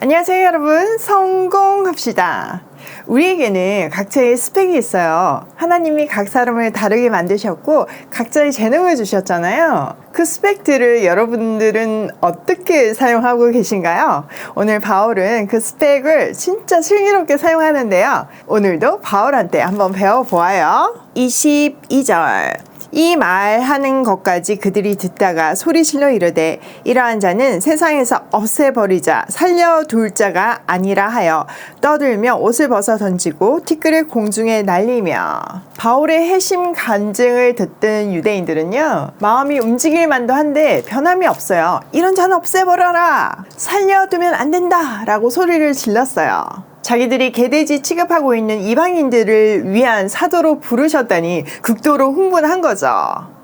안녕하세요 여러분, 성공합시다. 우리에게는 각자의 스펙이 있어요. 하나님이 각 사람을 다르게 만드셨고 각자의 재능을 주셨잖아요. 그 스펙들을 여러분들은 어떻게 사용하고 계신가요? 오늘 바울은 그 스펙을 진짜 슬기롭게 사용하는데요. 오늘도 바울한테 한번 배워보아요. 22절 이 말하는 것까지 그들이 듣다가 소리질러 이르되 이러한 자는 세상에서 없애버리자 살려둘 자가 아니라 하여 떠들며 옷을 벗어 던지고 티끌을 공중에 날리며. 바울의 해심 간증을 듣던 유대인들은요, 마음이 움직일 만도 한데 변함이 없어요. 이런 자는 없애버려라, 살려두면 안 된다 라고 소리를 질렀어요. 자기들이 개돼지 취급하고 있는 이방인들을 위한 사도로 부르셨다니 극도로 흥분한 거죠.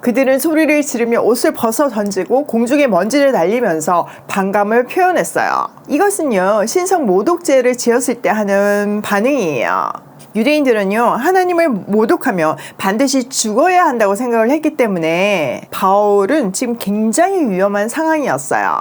그들은 소리를 지르며 옷을 벗어 던지고 공중에 먼지를 날리면서 반감을 표현했어요. 이것은요, 신성 모독죄를 지었을 때 하는 반응이에요. 유대인들은요, 하나님을 모독하며 반드시 죽어야 한다고 생각을 했기 때문에 바울은 지금 굉장히 위험한 상황이었어요.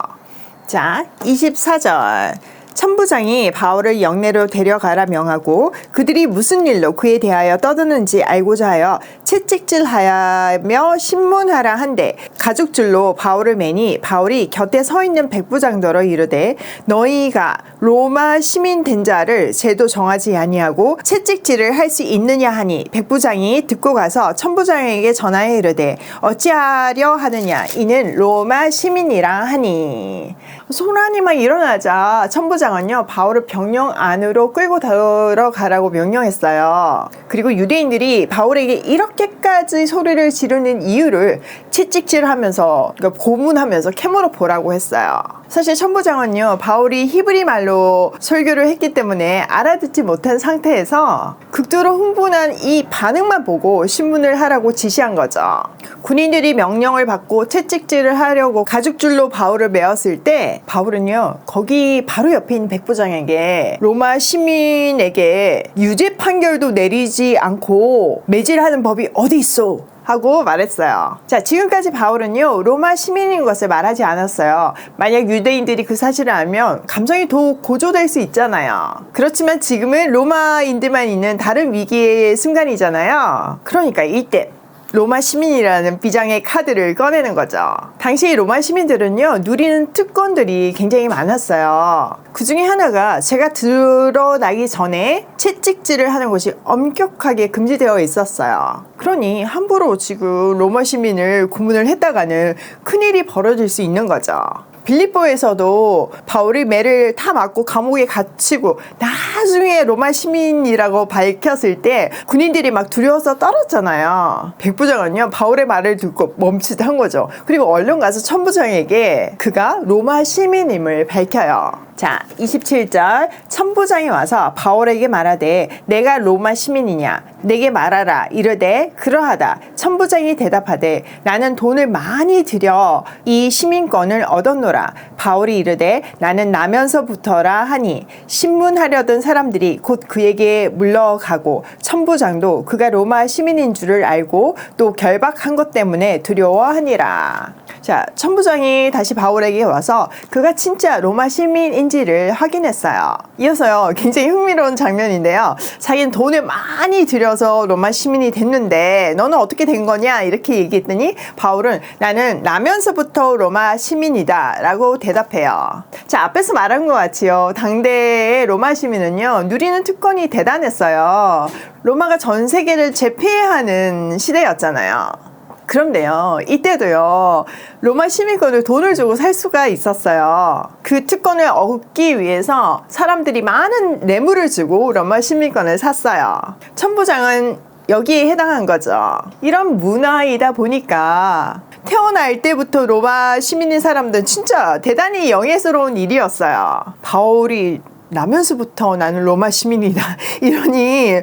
자, 24절 천부장이 바울을 영내로 데려가라 명하고 그들이 무슨 일로 그에 대하여 떠드는지 알고자 하여 채찍질하며 신문하라 한데 가죽줄로 바울을 매니 바울이 곁에 서 있는 백부장더러 이르되 너희가 로마 시민 된 자를 제도 정하지 아니하고 채찍질을 할 수 있느냐 하니 백부장이 듣고 가서 천부장에게 전하여 이르되 어찌하려 하느냐 이는 로마 시민이라 하니. 소란이 막 일어나자 천부장은요, 바울을 병영 안으로 끌고 들어가라고 명령했어요. 그리고 유대인들이 바울에게 이렇게까지 소리를 지르는 이유를 채찍질하면서, 그러니까 고문하면서 캐물어 보라고 했어요. 사실 천부장은요, 바울이 히브리 말로 설교를 했기 때문에 알아듣지 못한 상태에서 극도로 흥분한 이 반응만 보고 신문을 하라고 지시한 거죠. 군인들이 명령을 받고 채찍질을 하려고 가죽줄로 바울을 메었을 때 바울은요, 거기 바로 옆에 있는 백부장에게 로마 시민에게 유죄 판결도 내리지 않고 매질하는 법이 어디 있어? 하고 말했어요. 자, 지금까지 바울은요, 로마 시민인 것을 말하지 않았어요. 만약 유대인들이 그 사실을 알면 감정이 더 고조될 수 있잖아요. 그렇지만 지금은 로마인들만 있는 다른 위기의 순간이잖아요. 그러니까 이때 로마 시민이라는 비장의 카드를 꺼내는 거죠. 당시 로마 시민들은요, 누리는 특권들이 굉장히 많았어요. 그 중에 하나가 제가 드러나기 전에 채찍질을 하는 것이 엄격하게 금지되어 있었어요. 그러니 함부로 지금 로마 시민을 고문을 했다가는 큰일이 벌어질 수 있는 거죠. 빌립보에서도 바울이 매를 타 맞고 감옥에 갇히고 나중에 로마 시민이라고 밝혔을 때 군인들이 막 두려워서 떨었잖아요. 백부장은요, 바울의 말을 듣고 멈칫한 거죠. 그리고 얼른 가서 천부장에게 그가 로마 시민임을 밝혀요. 자, 27절 천부장이 와서 바울에게 말하되 내가 로마 시민이냐 내게 말하라 이르되 그러하다. 천부장이 대답하되 나는 돈을 많이 들여 이 시민권을 얻었노라. 바울이 이르되 나는 나면서부터라 하니 신문하려던 사람들이 곧 그에게 물러가고 천부장도 그가 로마 시민인 줄을 알고 또 결박한 것 때문에 두려워하니라. 자, 천부장이 다시 바울에게 와서 그가 진짜 로마 시민인지를 확인했어요. 이어서요, 굉장히 흥미로운 장면인데요. 자기는 돈을 많이 들여서 로마 시민이 됐는데 너는 어떻게 된 거냐 이렇게 얘기했더니 바울은 나는 나면서부터 로마 시민이다 라고 대답해요. 자, 앞에서 말한 것 같이요, 당대의 로마 시민은요, 누리는 특권이 대단했어요. 로마가 전 세계를 제패하는 시대였잖아요. 그런데요, 이때도요, 로마 시민권을 돈을 주고 살 수가 있었어요. 그 특권을 얻기 위해서 사람들이 많은 뇌물을 주고 로마 시민권을 샀어요. 천부장은 여기에 해당한 거죠. 이런 문화이다 보니까 태어날 때부터 로마 시민인 사람들은 진짜 대단히 영예스러운 일이었어요. 바울이 나면서부터 나는 로마 시민이다 이러니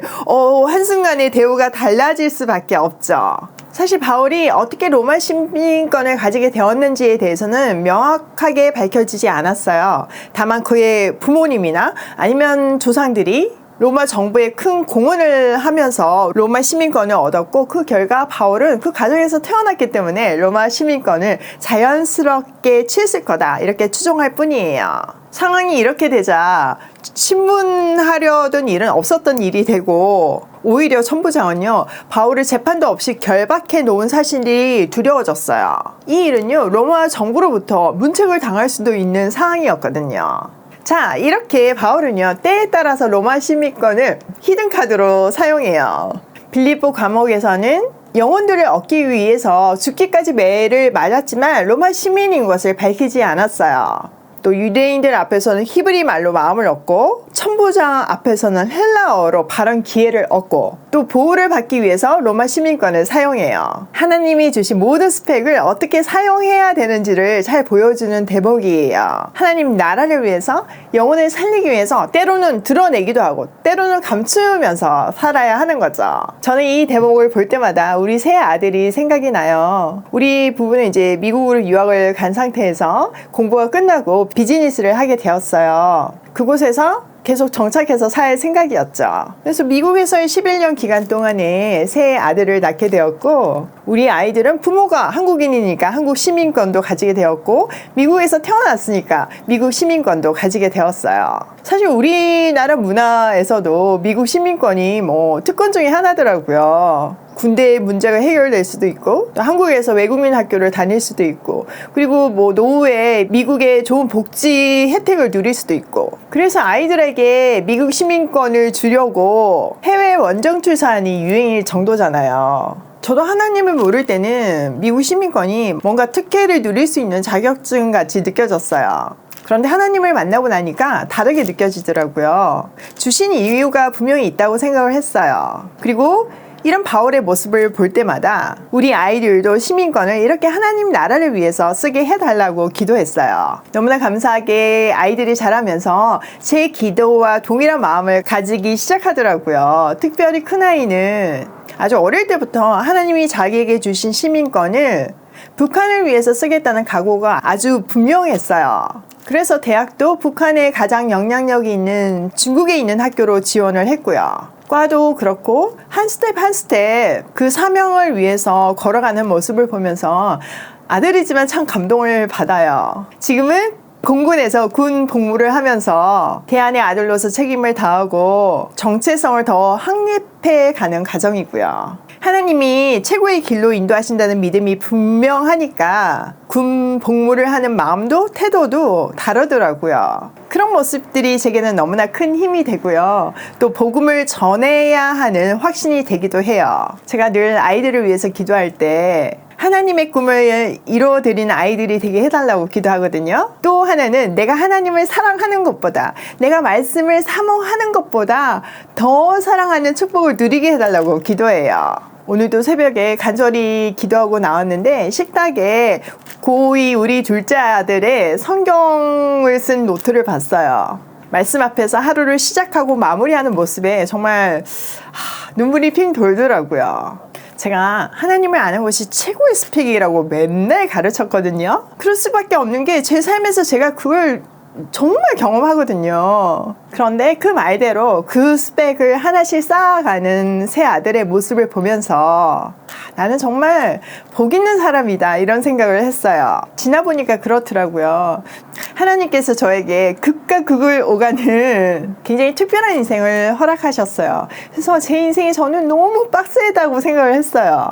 한순간에 대우가 달라질 수밖에 없죠. 사실 바울이 어떻게 로마 시민권을 가지게 되었는지에 대해서는 명확하게 밝혀지지 않았어요. 다만 그의 부모님이나 아니면 조상들이 로마 정부에 큰 공헌을 하면서 로마 시민권을 얻었고, 그 결과 바울은 그 가정에서 태어났기 때문에 로마 시민권을 자연스럽게 취했을 거다, 이렇게 추정할 뿐이에요. 상황이 이렇게 되자 신문하려던 일은 없었던 일이 되고 오히려 천부장은요 바울을 재판도 없이 결박해 놓은 사실이 두려워졌어요. 이 일은요 로마 정부로부터 문책을 당할 수도 있는 상황이었거든요. 자, 이렇게 바울은요 때에 따라서 로마 시민권을 히든카드로 사용해요. 빌립보 감옥에서는 영혼들을 얻기 위해서 죽기까지 매를 맞았지만 로마 시민인 것을 밝히지 않았어요. 또 유대인들 앞에서는 히브리 말로 마음을 얻고 천부장 앞에서는 헬라어로 발언 기회를 얻고 또 보호를 받기 위해서 로마 시민권을 사용해요. 하나님이 주신 모든 스펙을 어떻게 사용해야 되는지를 잘 보여주는 대목이에요. 하나님 나라를 위해서 영혼을 살리기 위해서 때로는 드러내기도 하고 때로는 감추면서 살아야 하는 거죠. 저는 이 대목을 볼 때마다 우리 세 아들이 생각이 나요. 우리 부부는 이제 미국으로 유학을 간 상태에서 공부가 끝나고 비즈니스를 하게 되었어요. 그곳에서 계속 정착해서 살 생각이었죠. 그래서 미국에서의 11년 기간 동안에 세 아들을 낳게 되었고 우리 아이들은 부모가 한국인이니까 한국 시민권도 가지게 되었고 미국에서 태어났으니까 미국 시민권도 가지게 되었어요. 사실 우리나라 문화에서도 미국 시민권이 뭐 특권 중에 하나더라고요. 군대의 문제가 해결될 수도 있고 또 한국에서 외국인 학교를 다닐 수도 있고 그리고 뭐 노후에 미국의 좋은 복지 혜택을 누릴 수도 있고 그래서 아이들에게 미국 시민권을 주려고 해외 원정 출산이 유행일 정도잖아요. 저도 하나님을 모를 때는 미국 시민권이 뭔가 특혜를 누릴 수 있는 자격증 같이 느껴졌어요. 그런데 하나님을 만나고 나니까 다르게 느껴지더라고요. 주신 이유가 분명히 있다고 생각을 했어요. 그리고 이런 바울의 모습을 볼 때마다 우리 아이들도 시민권을 이렇게 하나님 나라를 위해서 쓰게 해달라고 기도했어요. 너무나 감사하게 아이들이 자라면서 제 기도와 동일한 마음을 가지기 시작하더라고요. 특별히 큰아이는 아주 어릴 때부터 하나님이 자기에게 주신 시민권을 북한을 위해서 쓰겠다는 각오가 아주 분명했어요. 그래서 대학도 북한에 가장 영향력이 있는 중국에 있는 학교로 지원을 했고요. 과도 그렇고 한 스텝 한 스텝 그 사명을 위해서 걸어가는 모습을 보면서 아들이지만 참 감동을 받아요. 지금은 공군에서 군 복무를 하면서 대안의 아들로서 책임을 다하고 정체성을 더 확립해 가는 과정이고요. 하나님이 최고의 길로 인도하신다는 믿음이 분명하니까 군 복무를 하는 마음도 태도도 다르더라고요. 그런 모습들이 제게는 너무나 큰 힘이 되고요. 또 복음을 전해야 하는 확신이 되기도 해요. 제가 늘 아이들을 위해서 기도할 때 하나님의 꿈을 이루어드리는 아이들이 되게 해달라고 기도하거든요. 또 하나는 내가 하나님을 사랑하는 것보다 내가 말씀을 사모하는 것보다 더 사랑하는 축복을 누리게 해달라고 기도해요. 오늘도 새벽에 간절히 기도하고 나왔는데 식탁에 고2 우리 둘째 아들의 성경을 쓴 노트를 봤어요. 말씀 앞에서 하루를 시작하고 마무리하는 모습에 정말 눈물이 핑 돌더라고요. 제가 하나님을 아는 것이 최고의 스펙이라고 맨날 가르쳤거든요. 그럴 수밖에 없는 게 제 삶에서 제가 그걸 정말 경험하거든요. 그런데 그 말대로 그 스펙을 하나씩 쌓아가는 세 아들의 모습을 보면서 나는 정말 복 있는 사람이다 이런 생각을 했어요. 지나보니까 그렇더라고요. 하나님께서 저에게 극과 극을 오가는 굉장히 특별한 인생을 허락하셨어요. 그래서 제 인생이 저는 너무 빡세다고 생각을 했어요.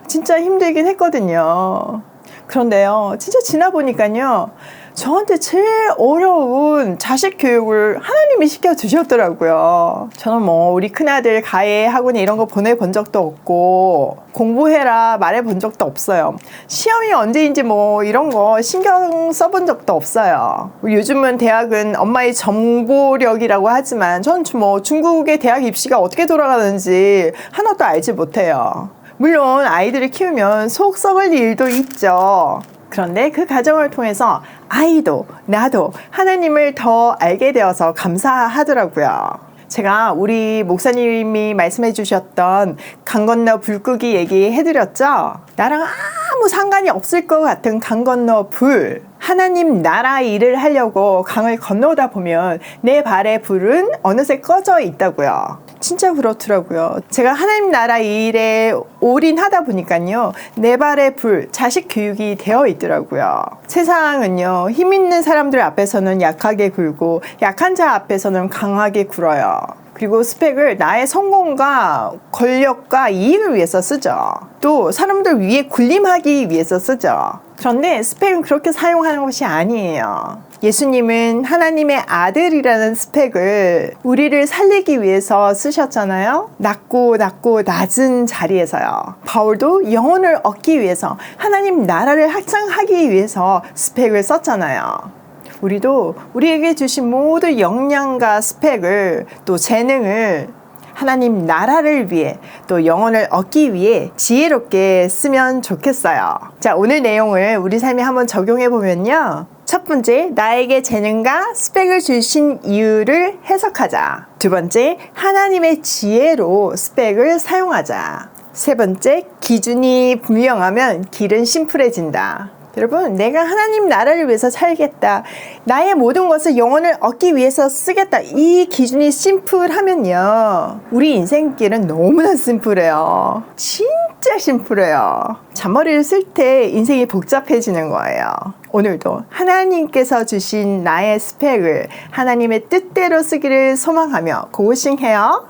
진짜 힘들긴 했거든요. 그런데요, 진짜 지나보니까요, 저한테 제일 어려운 자식 교육을 하나님이 시켜주셨더라고요. 저는 뭐 우리 큰아들 가해 학원에 이런 거 보내본 적도 없고 공부해라 말해본 적도 없어요. 시험이 언제인지 뭐 이런 거 신경 써본 적도 없어요. 요즘은 대학은 엄마의 정보력이라고 하지만 전 뭐 중국의 대학 입시가 어떻게 돌아가는지 하나도 알지 못해요. 물론 아이들을 키우면 속 썩을 일도 있죠. 그런데 그 과정을 통해서 아이도 나도 하나님을 더 알게 되어서 감사하더라고요. 제가 우리 목사님이 말씀해 주셨던 강 건너 불 끄기 얘기해드렸죠. 나랑 아무 상관이 없을 것 같은 강 건너 불. 하나님 나라 일을 하려고 강을 건너다 보면 내 발의 불은 어느새 꺼져 있다고요. 진짜 그렇더라고요. 제가 하나님 나라 일에 올인하다 보니까요. 내 발의 불, 자식 교육이 되어 있더라고요. 세상은요. 힘 있는 사람들 앞에서는 약하게 굴고 약한 자 앞에서는 강하게 굴어요. 그리고 스펙을 나의 성공과 권력과 이익을 위해서 쓰죠. 또 사람들 위에 군림하기 위해서 쓰죠. 그런데 스펙은 그렇게 사용하는 것이 아니에요. 예수님은 하나님의 아들이라는 스펙을 우리를 살리기 위해서 쓰셨잖아요. 낮고 낮은 자리에서요. 바울도 영혼을 얻기 위해서 하나님 나라를 확장하기 위해서 스펙을 썼잖아요. 우리도 우리에게 주신 모든 역량과 스펙을 또 재능을 하나님 나라를 위해 또 영혼을 얻기 위해 지혜롭게 쓰면 좋겠어요. 자, 오늘 내용을 우리 삶에 한번 적용해 보면요. 첫 번째, 나에게 재능과 스펙을 주신 이유를 해석하자. 두 번째, 하나님의 지혜로 스펙을 사용하자. 세 번째, 기준이 분명하면 길은 심플해진다. 여러분, 내가 하나님 나라를 위해서 살겠다. 나의 모든 것을 영혼을 얻기 위해서 쓰겠다. 이 기준이 심플하면요. 우리 인생길은 너무나 심플해요. 진짜 심플해요. 잔머리를 쓸 때 인생이 복잡해지는 거예요. 오늘도 하나님께서 주신 나의 스펙을 하나님의 뜻대로 쓰기를 소망하며 고고싱해요.